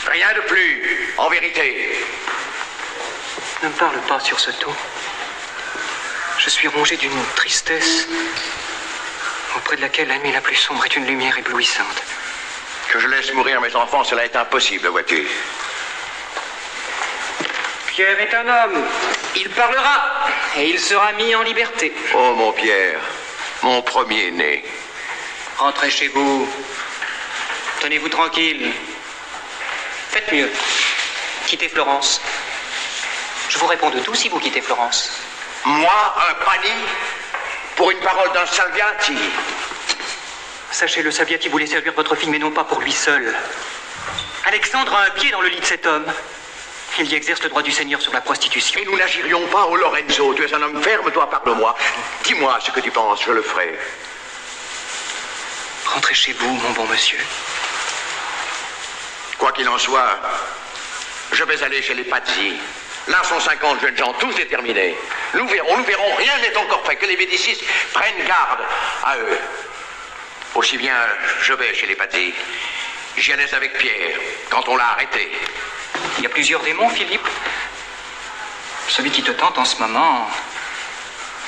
Rien de plus, en vérité. Ne me parle pas sur ce ton. Je suis rongé d'une tristesse auprès de laquelle la nuit la plus sombre est une lumière éblouissante. Que je laisse mourir mes enfants, cela est impossible, vois-tu. Pierre est un homme. Il parlera et il sera mis en liberté. Oh, mon Pierre, mon premier-né. Rentrez chez vous. Tenez-vous tranquille. Faites mieux. Quittez Florence. Je vous réponds de tout si vous quittez Florence. Moi, un Pani, pour une parole d'un Salviati. Sachez, le Salviati voulait servir votre fille, mais non pas pour lui seul. Alexandre a un pied dans le lit de cet homme. Il y exerce le droit du Seigneur sur la prostitution. Et nous n'agirions pas au Lorenzo. Tu es un homme ferme, toi, parle-moi. Dis-moi ce que tu penses, je le ferai. Rentrez chez vous, mon bon monsieur. Quoi qu'il en soit, je vais aller chez les Pazzi. Là sont 50 jeunes gens, tous déterminés. Nous verrons, rien n'est encore fait. Que les Médicis prennent garde à eux. Aussi bien, je vais chez les Pazzi. J'y allais avec Pierre, quand on l'a arrêté. Il y a plusieurs démons, Philippe. Celui qui te tente en ce moment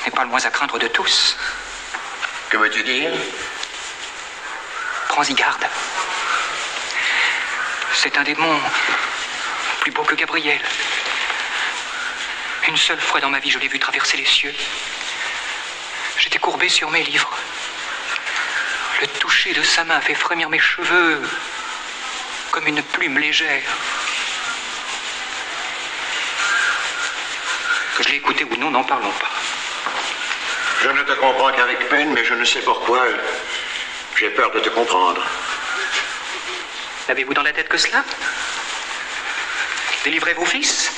n'est pas le moins à craindre de tous. Que veux-tu dire? Prends-y garde. C'est un démon plus beau que Gabriel. Une seule fois dans ma vie, je l'ai vu traverser les cieux. J'étais courbé sur mes livres. Le toucher de sa main fait frémir mes cheveux comme une plume légère. Que je l'ai écouté ou non, n'en parlons pas. Je ne te comprends qu'avec peine, mais je ne sais pourquoi. J'ai peur de te comprendre. N'avez-vous dans la tête que cela? Délivrez vos fils?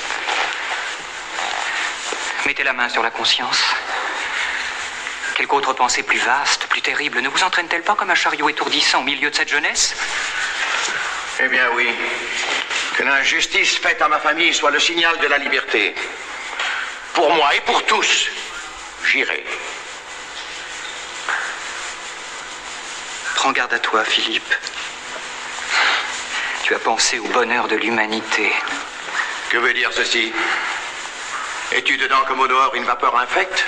Mettez la main sur la conscience. Quelque autre pensée plus vaste, plus terrible, ne vous entraîne-t-elle pas comme un chariot étourdissant au milieu de cette jeunesse? Eh bien oui. Que l'injustice faite à ma famille soit le signal de la liberté. Pour moi et pour tous, j'irai. Prends garde à toi, Philippe. Tu as pensé au bonheur de l'humanité. Que veut dire ceci? Es-tu dedans comme au dehors une vapeur infecte?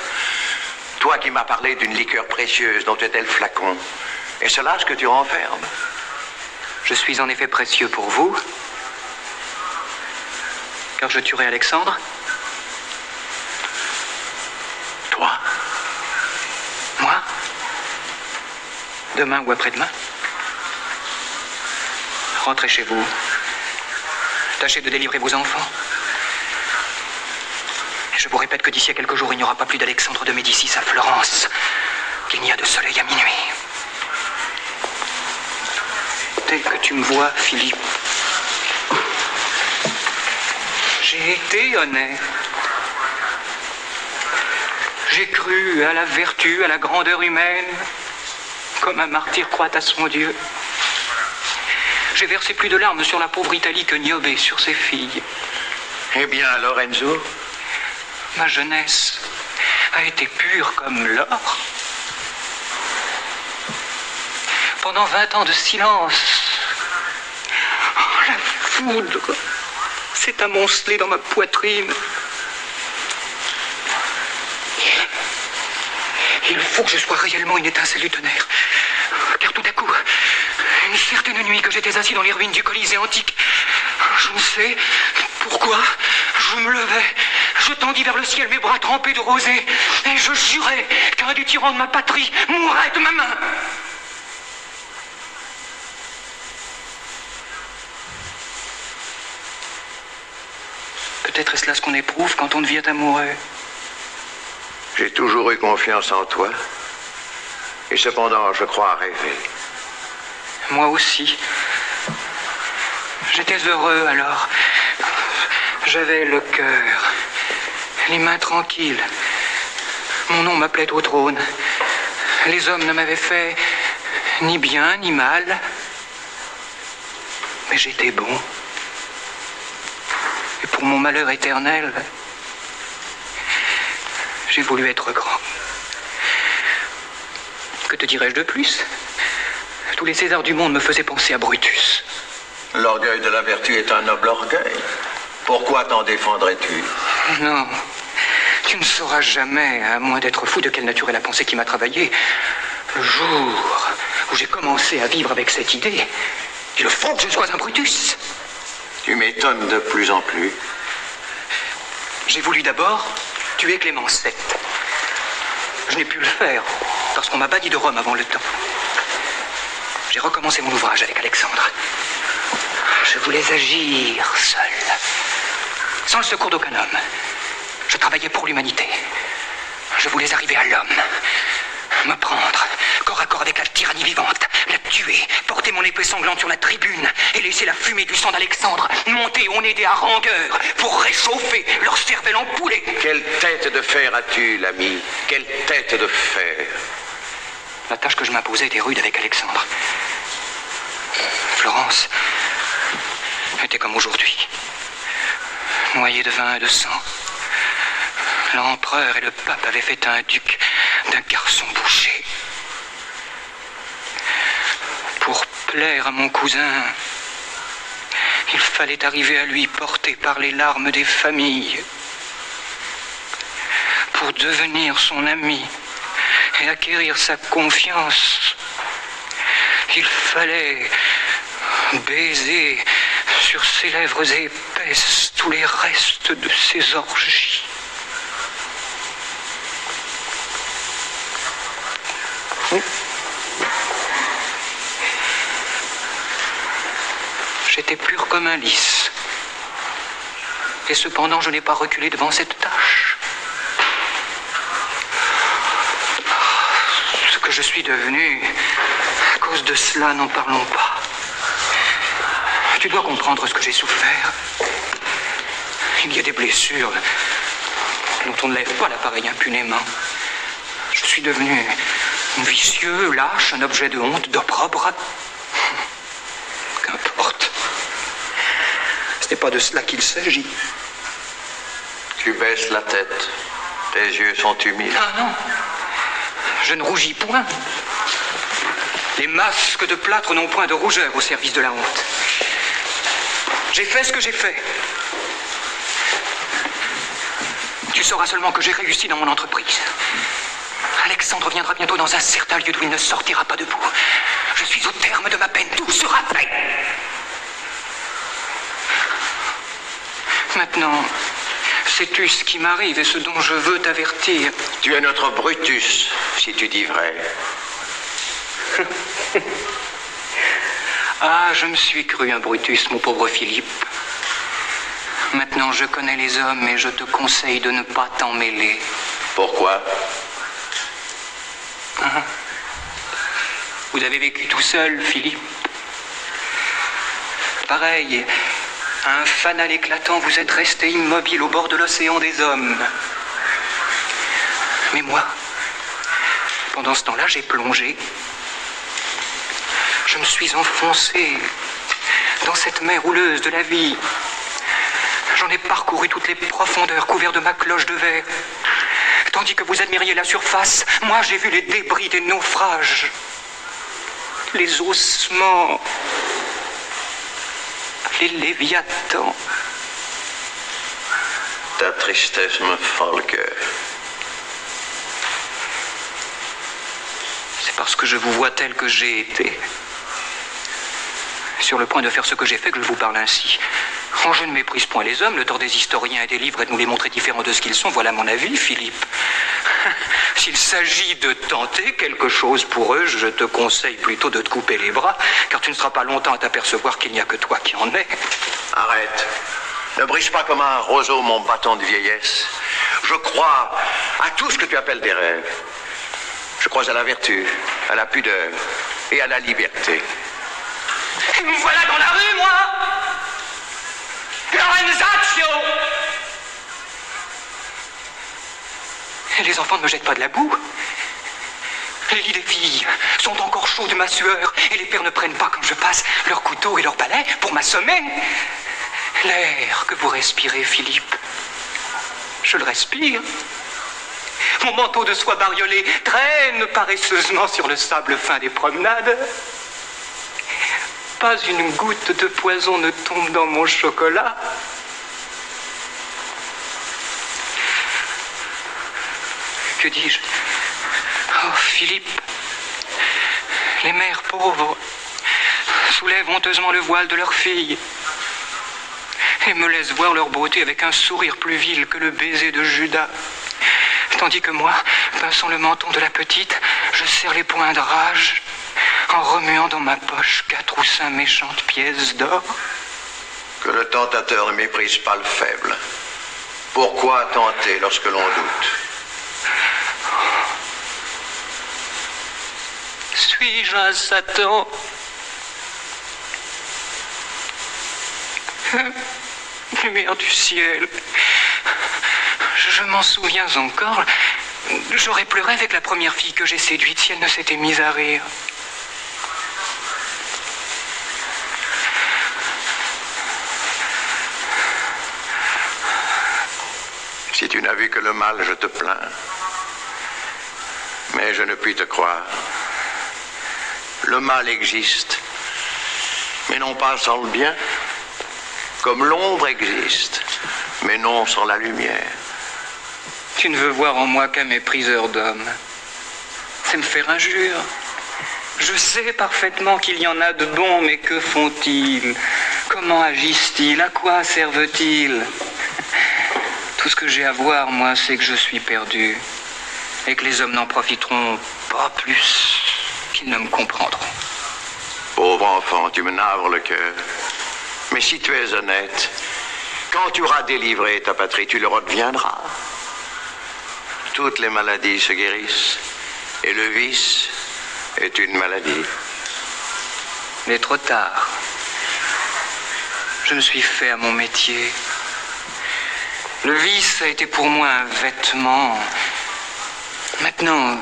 Toi qui m'as parlé d'une liqueur précieuse dont était le flacon. Est-ce là ce que tu renfermes? Je suis en effet précieux pour vous, car je tuerai Alexandre. Toi? Moi? Demain ou après-demain? Rentrez chez vous. Tâchez de délivrer vos enfants. Je vous répète que d'ici à quelques jours, il n'y aura pas plus d'Alexandre de Médicis à Florence, qu'il n'y a de soleil à minuit. Tel que tu me vois, Philippe, j'ai été honnête. J'ai cru à la vertu, à la grandeur humaine, comme un martyr croit à son Dieu. J'ai versé plus de larmes sur la pauvre Italie que Niobé sur ses filles. Eh bien, Lorenzo? Ma jeunesse a été pure comme l'or. Pendant 20 ans de silence, la foudre s'est amoncelée dans ma poitrine. Il faut que je sois réellement une étincelle du tonnerre. Car tout à coup, une certaine nuit que j'étais assis dans les ruines du Colisée antique, je ne sais pourquoi, je me levais, je tendis vers le ciel mes bras trempés de rosée, et je jurais qu'un des tyrans de ma patrie mourrait de ma main. Peut-être est-ce là ce qu'on éprouve quand on devient amoureux. J'ai toujours eu confiance en toi. Et cependant, je crois rêver. Moi aussi. J'étais heureux alors. J'avais le cœur, les mains tranquilles. Mon nom m'appelait au trône. Les hommes ne m'avaient fait ni bien ni mal. Mais j'étais bon. Et pour mon malheur éternel, j'ai voulu être grand. Que te dirais-je de plus? Tous les Césars du monde me faisaient penser à Brutus. L'orgueil de la vertu est un noble orgueil. Pourquoi t'en défendrais-tu? Non, tu ne sauras jamais, à moins d'être fou, de quelle nature est la pensée qui m'a travaillé. Le jour où j'ai commencé à vivre avec cette idée, il faut que je sois un Brutus. Tu m'étonnes de plus en plus. J'ai voulu d'abord tuer Clémence VII. Je n'ai pu le faire parce qu'on m'a banni de Rome avant le temps. J'ai recommencé mon ouvrage avec Alexandre. Je voulais agir seul, sans le secours d'aucun homme. Je travaillais pour l'humanité. Je voulais arriver à l'homme, me prendre corps à corps avec la tyrannie vivante, la tuer, porter mon épée sanglante sur la tribune et laisser la fumée du sang d'Alexandre monter au nez des harangueurs pour réchauffer leur cervelle en poulet. Quelle tête de fer as-tu, l'ami? Quelle tête de fer? La tâche que je m'imposais était rude avec Alexandre. Florence était comme aujourd'hui, noyée de vin et de sang. L'empereur et le pape avaient fait un duc d'un garçon bouché. Pour plaire à mon cousin, il fallait arriver à lui porté par les larmes des familles. Pour devenir son ami et acquérir sa confiance, il fallait baiser sur ses lèvres épaisses tous les restes de ses orgies. J'étais pur comme un lys. Et cependant, je n'ai pas reculé devant cette tâche. Ce que je suis devenu, à cause de cela, n'en parlons pas. Tu dois comprendre ce que j'ai souffert. Il y a des blessures dont on ne lève pas l'appareil impunément. Je suis devenu vicieux, lâche, un objet de honte, d'opprobre. Qu'importe. Ce n'est pas de cela qu'il s'agit. Tu baisses la tête. Tes yeux sont humides. Ah non. Je ne rougis point. Les masques de plâtre n'ont point de rougeur au service de la honte. J'ai fait ce que j'ai fait. Tu sauras seulement que j'ai réussi dans mon entreprise. Alexandre viendra bientôt dans un certain lieu d'où il ne sortira pas debout. Je suis au terme de ma peine, tout sera fait. Maintenant, sais-tu ce qui m'arrive et ce dont je veux t'avertir? Tu es notre Brutus, si tu dis vrai. Ah, je me suis cru un Brutus, mon pauvre Philippe. Maintenant, je connais les hommes et je te conseille de ne pas t'en mêler. Pourquoi? Vous avez vécu tout seul, Philippe. Pareil, à un fanal éclatant, vous êtes resté immobile au bord de l'océan des hommes. Mais moi, pendant ce temps-là, j'ai plongé. Je me suis enfoncé dans cette mer houleuse de la vie. J'en ai parcouru toutes les profondeurs couvertes de ma cloche de verre. Tandis que vous admiriez la surface, moi j'ai vu les débris des naufrages, les ossements, les léviathans. Ta tristesse me fend le cœur. C'est parce que je vous vois tel que j'ai été, sur le point de faire ce que j'ai fait, que je vous parle ainsi. Oh, je ne méprise point les hommes, le tort des historiens et des livres est de nous les montrer différents de ce qu'ils sont, voilà mon avis, Philippe. S'il s'agit de tenter quelque chose pour eux, je te conseille plutôt de te couper les bras, car tu ne seras pas longtemps à t'apercevoir qu'il n'y a que toi qui en es. Arrête. Ne brise pas comme un roseau mon bâton de vieillesse. Je crois à tout ce que tu appelles des rêves. Je crois à la vertu, à la pudeur et à la liberté. Et me voilà dans la rue, moi! Lorenzaccio! Et les enfants ne me jettent pas de la boue. Les lits des filles sont encore chauds de ma sueur et les pères ne prennent pas quand je passe leur couteau et leur balai pour m'assommer. L'air que vous respirez, Philippe, je le respire. Mon manteau de soie bariolé traîne paresseusement sur le sable fin des promenades. Pas une goutte de poison ne tombe dans mon chocolat. Que dis-je? Oh, Philippe, les mères pauvres soulèvent honteusement le voile de leurs filles et me laissent voir leur beauté avec un sourire plus vil que le baiser de Judas. Tandis que moi, pinçant le menton de la petite, je serre les poings de rage en remuant dans ma poche 4 ou 5 méchantes pièces d'or. Que le tentateur ne méprise pas le faible. Pourquoi tenter lorsque l'on doute? Suis-je un Satan? Lumière du ciel. Je m'en souviens encore. J'aurais pleuré avec la première fille que j'ai séduite si elle ne s'était mise à rire. Si tu n'as vu que le mal, je te plains. Mais je ne puis te croire. Le mal existe, mais non pas sans le bien. Comme l'ombre existe, mais non sans la lumière. Tu ne veux voir en moi qu'un mépriseur d'hommes. C'est me faire injure. Je sais parfaitement qu'il y en a de bons, mais que font-ils? Comment agissent-ils? À quoi servent-ils? Tout ce que j'ai à voir, moi, c'est que je suis perdu. Et que les hommes n'en profiteront pas plus qu'ils ne me comprendront. Pauvre enfant, tu me navres le cœur. Mais si tu es honnête, quand tu auras délivré ta patrie, tu le redeviendras. Toutes les maladies se guérissent. Et le vice est une maladie. Mais trop tard. Je me suis fait à mon métier. Le vice a été pour moi un vêtement. Maintenant,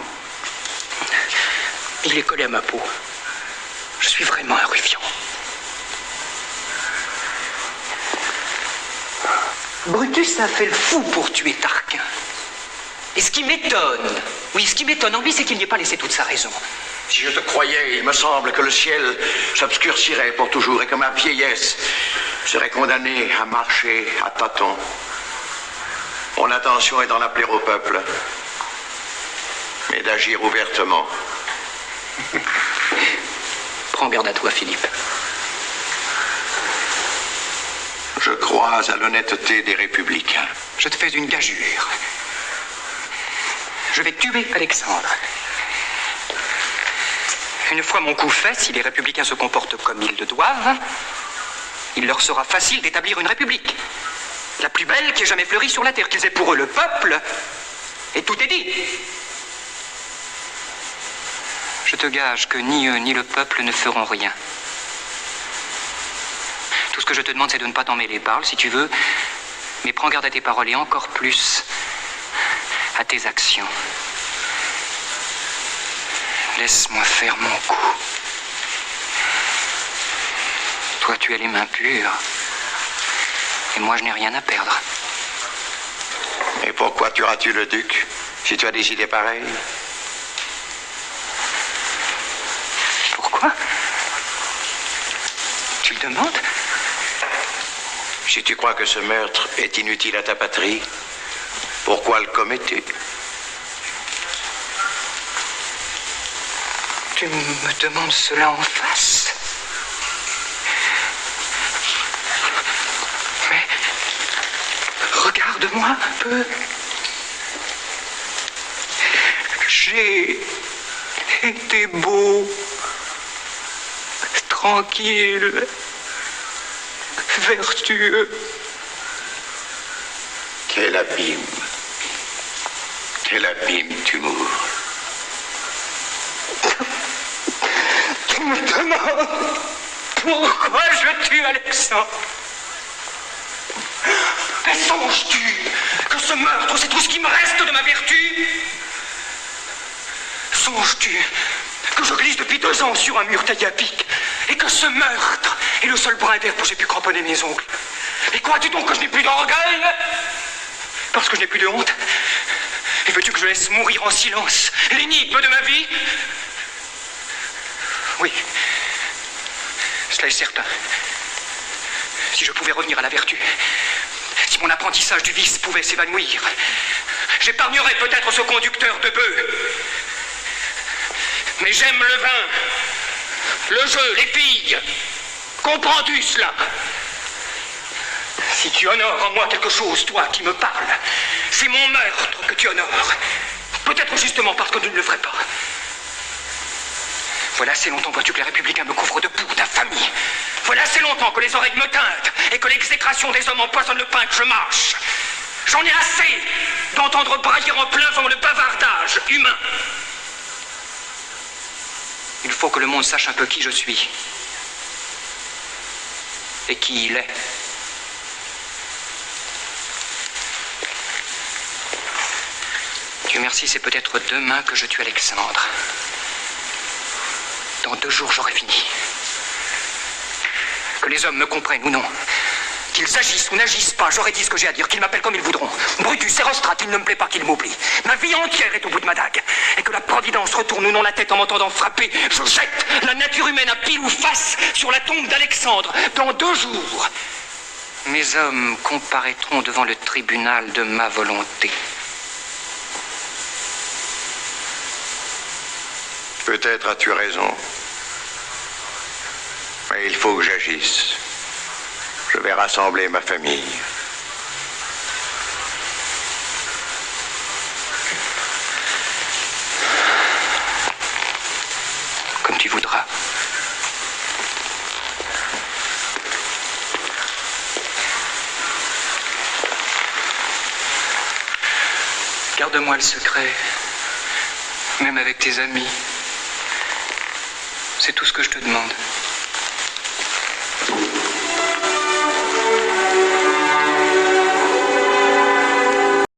il est collé à ma peau. Je suis vraiment un ruffian. Brutus a fait le fou pour tuer Tarquin. Et ce qui m'étonne, en lui, c'est qu'il n'y ait pas laissé toute sa raison. Si je te croyais, il me semble que le ciel s'obscurcirait pour toujours et que ma vieillesse serait condamnée à marcher à tâtons. Mon intention est d'en appeler au peuple, mais d'agir ouvertement. Prends garde à toi, Philippe. Je crois à l'honnêteté des républicains. Je te fais une gageure. Je vais tuer Alexandre. Une fois mon coup fait, si les républicains se comportent comme ils le doivent, il leur sera facile d'établir une république. La plus belle qui ait jamais fleuri sur la terre, qu'ils aient pour eux le peuple, et tout est dit. Je te gage que ni eux ni le peuple ne feront rien. Tout ce que je te demande, c'est de ne pas t'en mêler. Parle si tu veux, mais prends garde à tes paroles et encore plus à tes actions. Laisse-moi faire mon coup. Toi, tu as les mains pures. Et moi, je n'ai rien à perdre. Et pourquoi tueras-tu le duc, si tu as des idées pareilles? Pourquoi? Tu le demandes? Si tu crois que ce meurtre est inutile à ta patrie, pourquoi le commets-tu? Tu me demandes cela en face? Mais regarde-moi un peu. J'ai été beau, tranquille, vertueux. Quel abîme tu m'ouvres. Tu me demandes pourquoi je tue Alexandre? Mais songes-tu que ce meurtre, c'est tout ce qui me reste de ma vertu? Songes-tu que je glisse depuis 2 ans sur un mur taillé à pic et que ce meurtre est le seul brin d'herbe où j'ai pu cramponner mes ongles? Et crois-tu donc que je n'ai plus d'orgueil? Parce que je n'ai plus de honte? Et veux-tu que je laisse mourir en silence l'énigme de ma vie? Oui. Cela est certain. Si je pouvais revenir à la vertu, si mon apprentissage du vice pouvait s'évanouir, j'épargnerais peut-être ce conducteur de bœufs. Mais j'aime le vin, le jeu, les filles. Comprends-tu cela? Si tu honores en moi quelque chose, toi qui me parles, c'est mon meurtre que tu honores. Peut-être justement parce que tu ne le ferais pas. Voilà assez longtemps, vois-tu, que les républicains me couvrent de boue, d'infamie. Voilà assez longtemps que les oreilles me teintent et que l'exécration des hommes empoisonne le pain que je mâche. J'en ai assez d'entendre brailler en plein vent le bavardage humain. Il faut que le monde sache un peu qui je suis et qui il est. Dieu merci, c'est peut-être demain que je tue Alexandre. Dans 2 jours, j'aurai fini. Que les hommes me comprennent ou non, qu'ils agissent ou n'agissent pas, j'aurai dit ce que j'ai à dire, qu'ils m'appellent comme ils voudront. Brutus, Érostrate, il ne me plaît pas qu'ils m'oublient. Ma vie entière est au bout de ma dague. Et que la Providence retourne ou non la tête en m'entendant frapper, je jette la nature humaine à pile ou face sur la tombe d'Alexandre. Dans 2 jours, mes hommes comparaîtront devant le tribunal de ma volonté. Peut-être as-tu raison. Mais il faut que j'agisse. Je vais rassembler ma famille. Comme tu voudras. Garde-moi le secret, même avec tes amis. C'est tout ce que je te demande.